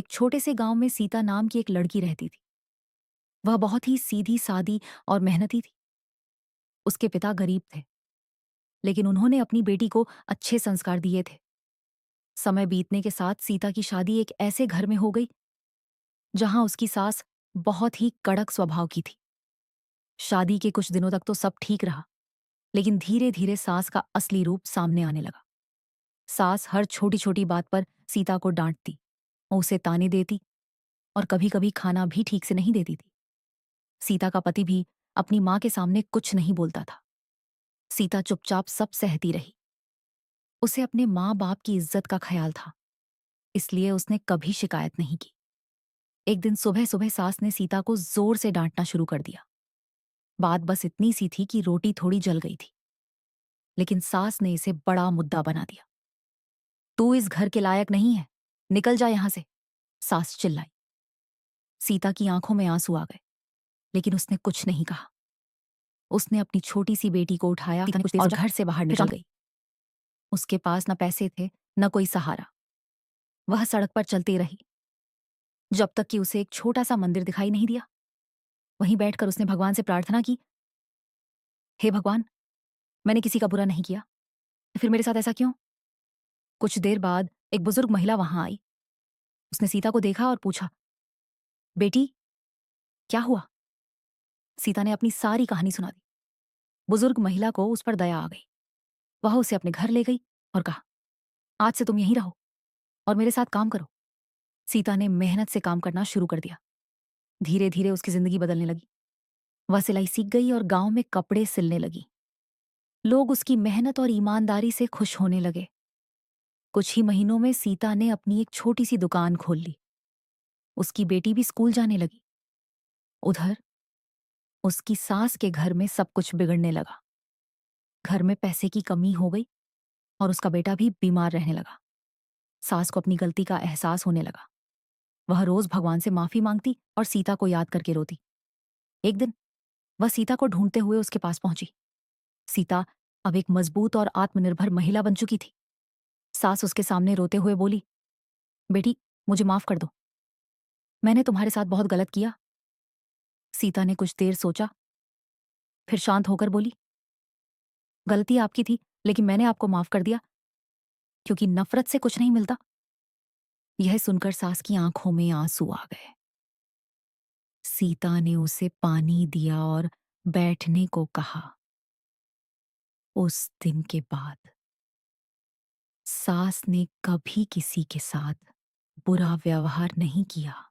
एक छोटे से गांव में सीता नाम की एक लड़की रहती थी। वह बहुत ही सीधी सादी और मेहनती थी। उसके पिता गरीब थे, लेकिन उन्होंने अपनी बेटी को अच्छे संस्कार दिए थे। समय बीतने के साथ सीता की शादी एक ऐसे घर में हो गई जहां उसकी सास बहुत ही कड़क स्वभाव की थी। शादी के कुछ दिनों तक तो सब ठीक रहा, लेकिन धीरे धीरे सास का असली रूप सामने आने लगा। सास हर छोटी छोटी बात पर सीता को डांटती, उसे ताने देती और कभी कभी खाना भी ठीक से नहीं देती थी। सीता का पति भी अपनी मां के सामने कुछ नहीं बोलता था। सीता चुपचाप सब सहती रही। उसे अपने माँ बाप की इज्जत का ख्याल था, इसलिए उसने कभी शिकायत नहीं की। एक दिन सुबह सुबह सास ने सीता को जोर से डांटना शुरू कर दिया। बात बस इतनी सी थी कि रोटी थोड़ी जल गई थी, लेकिन सास ने इसे बड़ा मुद्दा बना दिया। तू इस घर के लायक नहीं है, निकल जा यहां से, सास चिल्लाई। सीता की आंखों में आंसू आ गए, लेकिन उसने कुछ नहीं कहा। उसने अपनी छोटी सी बेटी को उठाया और घर से बाहर निकल गई। उसके पास न पैसे थे, न कोई सहारा। वह सड़क पर चलती रही जब तक कि उसे एक छोटा सा मंदिर दिखाई नहीं दिया। वहीं बैठकर उसने भगवान से प्रार्थना की, हे भगवान, मैंने किसी का बुरा नहीं किया, फिर मेरे साथ ऐसा क्यों? कुछ देर बाद एक बुजुर्ग महिला वहां आई। उसने सीता को देखा और पूछा, बेटी, क्या हुआ? सीता ने अपनी सारी कहानी सुना दी। बुजुर्ग महिला को उस पर दया आ गई। वह उसे अपने घर ले गई और कहा, आज से तुम यहीं रहो और मेरे साथ काम करो। सीता ने मेहनत से काम करना शुरू कर दिया। धीरे धीरे उसकी जिंदगी बदलने लगी। वह सिलाई सीख गई और गांव में कपड़े सिलने लगी। लोग उसकी मेहनत और ईमानदारी से खुश होने लगे। कुछ ही महीनों में सीता ने अपनी एक छोटी सी दुकान खोल ली। उसकी बेटी भी स्कूल जाने लगी। उधर उसकी सास के घर में सब कुछ बिगड़ने लगा। घर में पैसे की कमी हो गई और उसका बेटा भी बीमार रहने लगा। सास को अपनी गलती का एहसास होने लगा। वह रोज भगवान से माफी मांगती और सीता को याद करके रोती। एक दिन वह सीता को ढूंढते हुए उसके पास पहुंची। सीता अब एक मजबूत और आत्मनिर्भर महिला बन चुकी थी। सास उसके सामने रोते हुए बोली, बेटी, मुझे माफ कर दो, मैंने तुम्हारे साथ बहुत गलत किया। सीता ने कुछ देर सोचा, फिर शांत होकर बोली, गलती आपकी थी, लेकिन मैंने आपको माफ कर दिया, क्योंकि नफरत से कुछ नहीं मिलता। यह सुनकर सास की आंखों में आंसू आ गए। सीता ने उसे पानी दिया और बैठने को कहा। उस दिन के बाद सास ने कभी किसी के साथ बुरा व्यवहार नहीं किया।